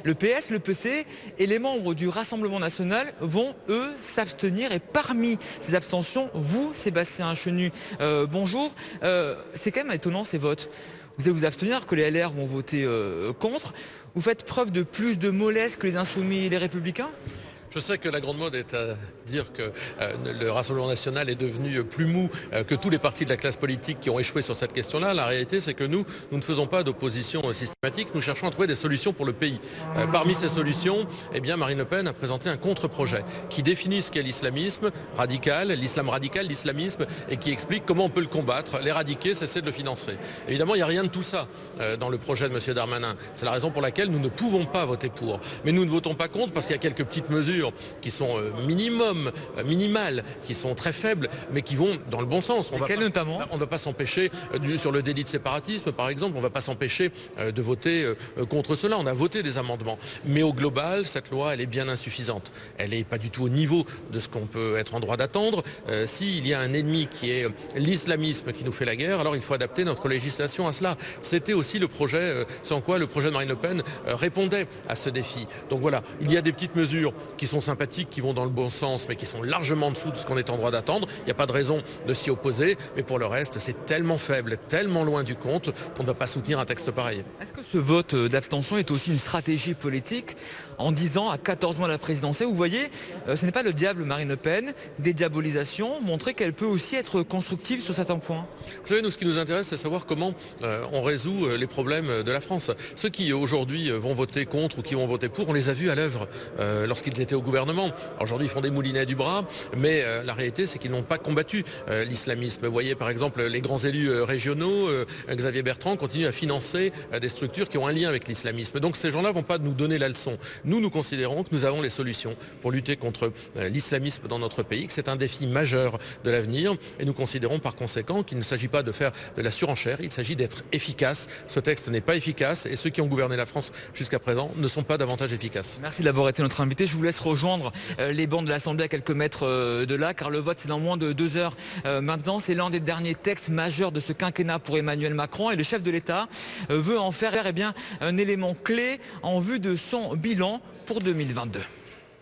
Le PS, le PC et les membres du Rassemblement national vont, eux, s'abstenir. Et parmi ces abstentions, vous, Sébastien Chenu, bonjour. C'est quand même étonnant ces votes. Vous allez vous abstenir, que les LR vont voter contre. Vous faites preuve de plus de mollesse que les Insoumis et les Républicains ? Je sais que la grande mode est à dire que le Rassemblement national est devenu plus mou que tous les partis de la classe politique qui ont échoué sur cette question-là. La réalité, c'est que nous ne faisons pas d'opposition systématique. Nous cherchons à trouver des solutions pour le pays. Parmi ces solutions, Marine Le Pen a présenté un contre-projet qui définit ce qu'est l'islamisme radical, l'islam radical, l'islamisme, et qui explique comment on peut le combattre, l'éradiquer, cesser de le financer. Évidemment, il n'y a rien de tout ça dans le projet de M. Darmanin. C'est la raison pour laquelle nous ne pouvons pas voter pour. Mais nous ne votons pas contre parce qu'il y a quelques petites mesures qui sont minimales, qui sont très faibles, mais qui vont dans le bon sens. Notamment on ne va pas s'empêcher, sur le délit de séparatisme par exemple, on ne va pas s'empêcher de voter contre cela. On a voté des amendements. Mais au global, cette loi, elle est bien insuffisante. Elle n'est pas du tout au niveau de ce qu'on peut être en droit d'attendre. S'il y a un ennemi qui est l'islamisme qui nous fait la guerre, alors il faut adapter notre législation à cela. C'était aussi le projet, sans quoi le projet de Marine Le Pen répondait à ce défi. Donc voilà, il y a des petites mesures qui sont sympathiques, qui vont dans le bon sens, mais qui sont largement en dessous de ce qu'on est en droit d'attendre. Il n'y a pas de raison de s'y opposer, mais pour le reste, c'est tellement faible, tellement loin du compte qu'on ne va pas soutenir un texte pareil. Est-ce que ce vote d'abstention est aussi une stratégie politique en disant à 14 mois de la présidentielle, vous voyez, ce n'est pas le diable Marine Le Pen, dédiabolisation, montrer qu'elle peut aussi être constructive sur certains points? Vous savez, nous, ce qui nous intéresse, c'est savoir comment on résout les problèmes de la France. Ceux qui aujourd'hui vont voter contre ou qui vont voter pour, on les a vus à l'œuvre lorsqu'ils étaient au gouvernement. Aujourd'hui, ils font des moulinets du bras, mais la réalité, c'est qu'ils n'ont pas combattu l'islamisme. Vous voyez, par exemple, les grands élus régionaux, Xavier Bertrand, continuent à financer des structures qui ont un lien avec l'islamisme. Donc ces gens-là ne vont pas nous donner la leçon. Nous considérons que nous avons les solutions pour lutter contre l'islamisme dans notre pays, que c'est un défi majeur de l'avenir, et nous considérons par conséquent qu'il ne s'agit pas de faire de la surenchère, il s'agit d'être efficace. Ce texte n'est pas efficace, et ceux qui ont gouverné la France jusqu'à présent ne sont pas davantage efficaces. Merci d'avoir été notre invité. Je vous laisse rejoindre les bancs de l'Assemblée à quelques mètres de là, car le vote c'est dans moins de 2 heures maintenant. C'est l'un des derniers textes majeurs de ce quinquennat pour Emmanuel Macron, et le chef de l'État veut en faire un élément clé en vue de son bilan pour 2022.